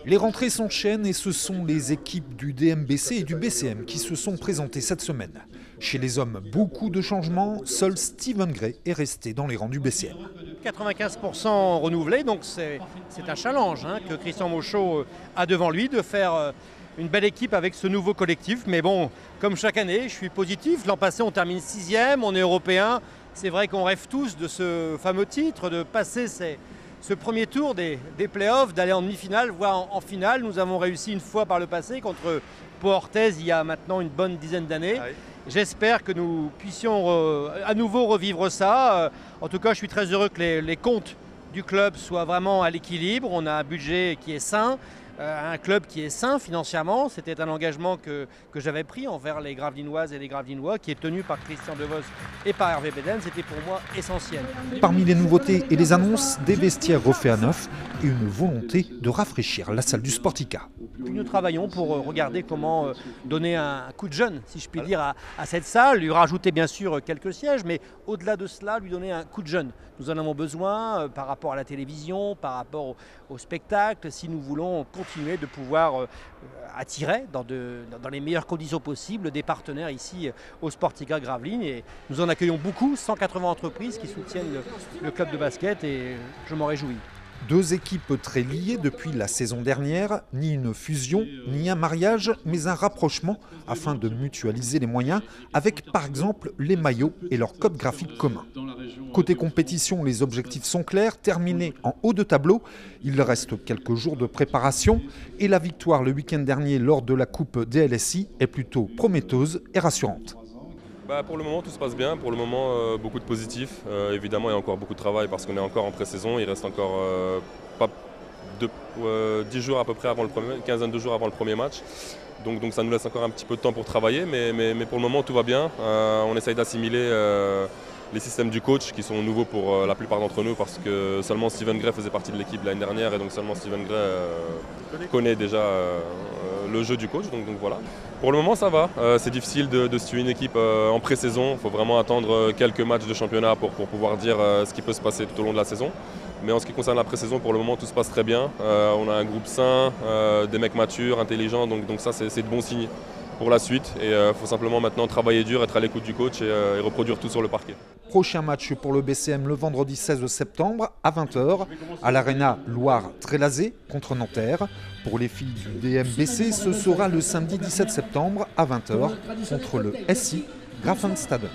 Les rentrées s'enchaînent et ce sont les équipes du DMBC et du BCM qui se sont présentées cette semaine. Chez les hommes, beaucoup de changements, seul Steven Gray est resté dans les rangs du BCM. 95% renouvelé, donc c'est un challenge que Christian Mauchot a devant lui de faire une belle équipe avec ce nouveau collectif. Mais bon, comme chaque année, je suis positif. L'an passé, on termine 6e, on est européen. C'est vrai qu'on rêve tous de ce fameux titre, de passer ce premier tour des playoffs, d'aller en demi-finale, voire en finale. Nous avons réussi une fois par le passé contre Pau Orthez il y a maintenant une bonne dizaine d'années. Ah oui. J'espère que nous puissions à nouveau revivre ça. En tout cas, je suis très heureux que les comptes du club soient vraiment à l'équilibre. On a un budget qui est sain. Un club qui est sain financièrement, c'était un engagement que j'avais pris envers les Gravelinoises et les Gravelinois, qui est tenu par Christian Devos et par Hervé Beden. C'était pour moi essentiel. Parmi les nouveautés et les annonces, des vestiaires refaits à neuf et une volonté de rafraîchir la salle du Sportica. Puis nous travaillons pour regarder comment donner un coup de jeune, si je puis dire, à cette salle, lui rajouter bien sûr quelques sièges, mais au-delà de cela, lui donner un coup de jeune. Nous en avons besoin par rapport à la télévision, par rapport au spectacle, si nous voulons continuer de pouvoir attirer dans les meilleures conditions possibles des partenaires ici au Sportica Gravelines. Et nous en accueillons beaucoup, 180 entreprises qui soutiennent le club de basket et je m'en réjouis. Deux équipes très liées depuis la saison dernière, ni une fusion, ni un mariage, mais un rapprochement afin de mutualiser les moyens avec par exemple les maillots et leur code graphique commun. Côté compétition, les objectifs sont clairs, terminés en haut de tableau. Il reste quelques jours de préparation et la victoire le week-end dernier lors de la Coupe DLSI est plutôt prometteuse et rassurante. Pour le moment, tout se passe bien. Pour le moment, beaucoup de positifs. Évidemment, il y a encore beaucoup de travail parce qu'on est encore en pré-saison. Il reste encore 10 jours à peu près avant une quinzaine de jours avant le premier match. Donc ça nous laisse encore un petit peu de temps pour travailler. Mais pour le moment, tout va bien. On essaye d'assimiler les systèmes du coach qui sont nouveaux pour la plupart d'entre nous parce que seulement Steven Gray faisait partie de l'équipe l'année dernière et donc seulement Steven Gray connaît déjà le jeu du coach. Donc voilà. Pour le moment, ça va. C'est difficile de suivre une équipe en pré-saison. Il faut vraiment attendre quelques matchs de championnat pour pouvoir dire ce qui peut se passer tout au long de la saison. Mais en ce qui concerne la pré-saison, pour le moment, tout se passe très bien. On a un groupe sain, des mecs matures, intelligents. Donc ça, c'est de bons signes pour la suite. Et il faut simplement maintenant travailler dur, être à l'écoute du coach et reproduire tout sur le parquet. Prochain match pour le BCM le vendredi 16 septembre à 20h à l'Arena Loire-Trélazé contre Nanterre. Pour les filles du DMBC, ce sera le samedi 17 septembre à 20h contre le SI Graafenstaden.